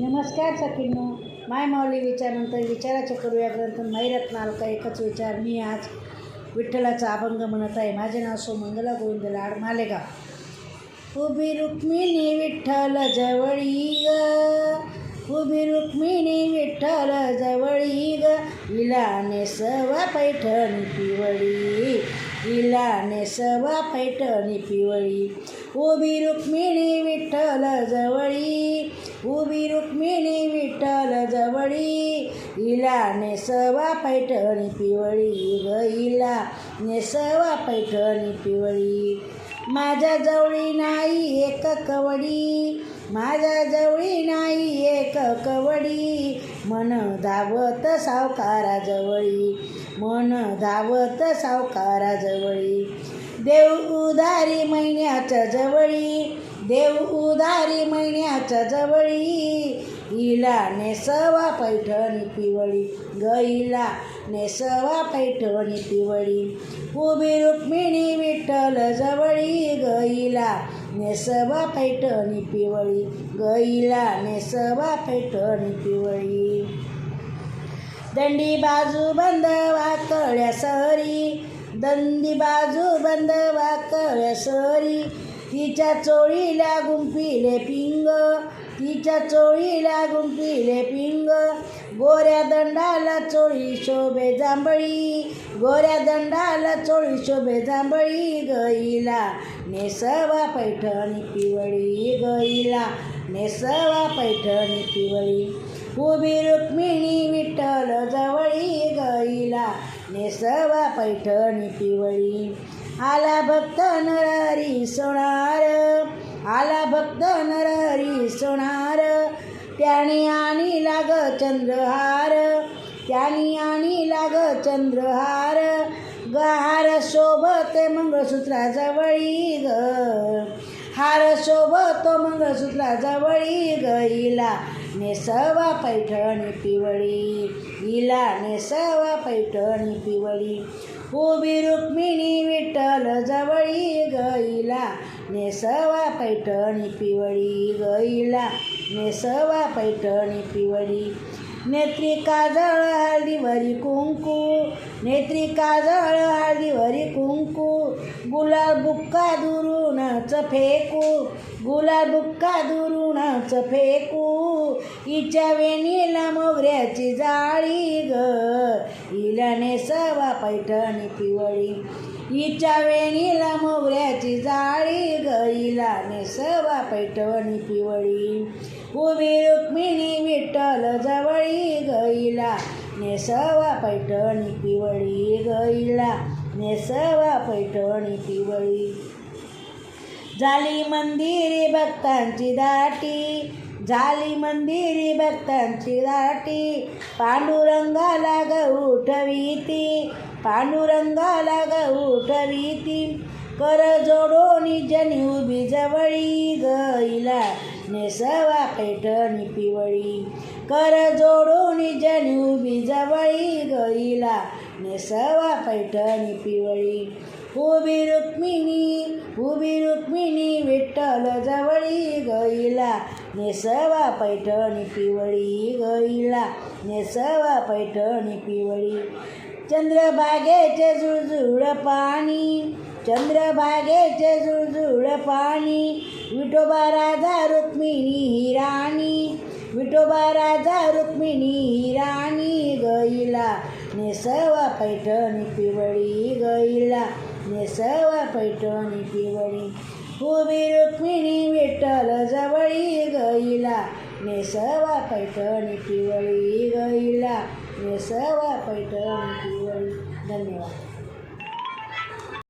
नमस्कार सखींनो, माय माऊली विचारानंतर विचाराचे करूया ग्रंथ मैरत्न अलका एकच विचार. मी आज विठ्ठलाचा अभंग म्हणत आहे. माझे नाव सोमंगला गोविंद लाड मालेगाव. उभी रुक्मिणी विठ्ठल जवळी ग, उभी रुक्मिणी विठ्ठल जवळी ग, हिला नेसवा पैठणी पिवळी, हिला नेसवा पैठणी पिवळी. उभी रुक्मिणी विठ्ठल जवळी, उभी रुक्मिणी विठ्ठल जवळी, हिला नेसवा पैठणी पिवळी ग, हिला नेसवा पैठणी पिवळी. माझ्या जवळी नाही एक कवडी, माझ्या जवळी नाही एक कवडी, मन धावत सावकाराजवळी, मन धावत सावकाराजवळी. देव उधारी महिन्याच्या जवळी, देव उधारी महिन्याच्या जवळी, हिला नेसवा पैठणी पिवळी ग, हिला नेसवा पैठणी पिवळी. उभी रुक्मिणी विठ्ठल जवळी ग, हिला नेसवा पैठणी पिवळी ग, हिला नेसवा पैठणी पिवळी. दंडी बाजू बंद वाकड्या सरी, दंडी बाजू बंद वाकड्या सरी, तिच्या चोळीला गुंफिले पिंग, तिच्या चोळीला गुंफिले पिंग. गोऱ्या दंडाला चोळी शोभे जांभळी, गोऱ्या दंडाला चोळी शोभे जांभळी ग, हिला नेसवा पैठणी पिवळी ग, हिला नेसवा पैठणी पिवळी. उभी रुक्मिणी विठ्ठल जवळी ग, हिला नेसवा पैठणी पिवळी. आला भक्त नरहरी सोनार, आला भक्त नरहरी सोनार, त्याने आणि लाग चंद्रहार, त्याने आणि लाग चंद्रहार. हार शोभते मंगळसूत्राजवळी ग, हार शोभतो मंगळसूत्राजवळी ग, हिला नेसवा पैठणी पिवळी, हिला नेसवा पैठणी पिवळी. उभी रुक्मिणी विठ्ठल जवळी ग, हिला नेसवा पैठणी पिवळी ग, हिला नेसवा पैठणी पिवळी. नेत्री काजळ हळदीवरी कुंकू, नेत्री काजळ हळदीवरी कुंकू, गुलाल बुक्का दुरूनच फेकू, गुलाल बुक्का दुरूनच फेकू. हिच्या वेणीला मोगऱ्याची जाळी ग, हिला नेसवा पैठणी पिवळी, हिच्या वेणीला मोगऱ्याची जाळी ग, हिला नेसवा पैठणी पिवळी. उभी रुक्मिणी विठ्ठल जवळी ग, हिला नेसवा पैठणी पिवळी ग, हिला नेसवा पैठणी पिवळी. झाली मंदिरी भक्तांची दाटी, झाली मंदिरी भक्तांची दाटी, पांडुरंगाला ग उठवीती, पांडुरंगाला ग उठवीती. कर जोडोनी जनी उभी जवळी ग, हिला नेसवा पैठणी पिवळी, कर जोडोनी जनी उभी जवळी ग, हिला नेसवा पैठणी पिवळी. उभी रुक्मिणी, उभी रुक्मिणी विठ्ठल जवळी ग, हिला नेसवा पैठणी पिवळी ग, हिला नेसवा पैठणी पिवळी. चंद्रभागेचे जुळजुळ पाणी, चंद्रभागेचे जुळजुळ पाणी, विठोबा राजा रुक्मिणी ही राणी, विठोबा राजा रुक्मिणी ही राणी ग, हिला नेसवा पैठणी पिवळी ग, हिला नेसवा पैठणी पिवळी. उभी रुक्मिणी विठ्ठल जवळी ग, हिला नेसवा पैठणी पिवळी ग, हिला नेसवा पैठणी पिवळी. धन्यवाद.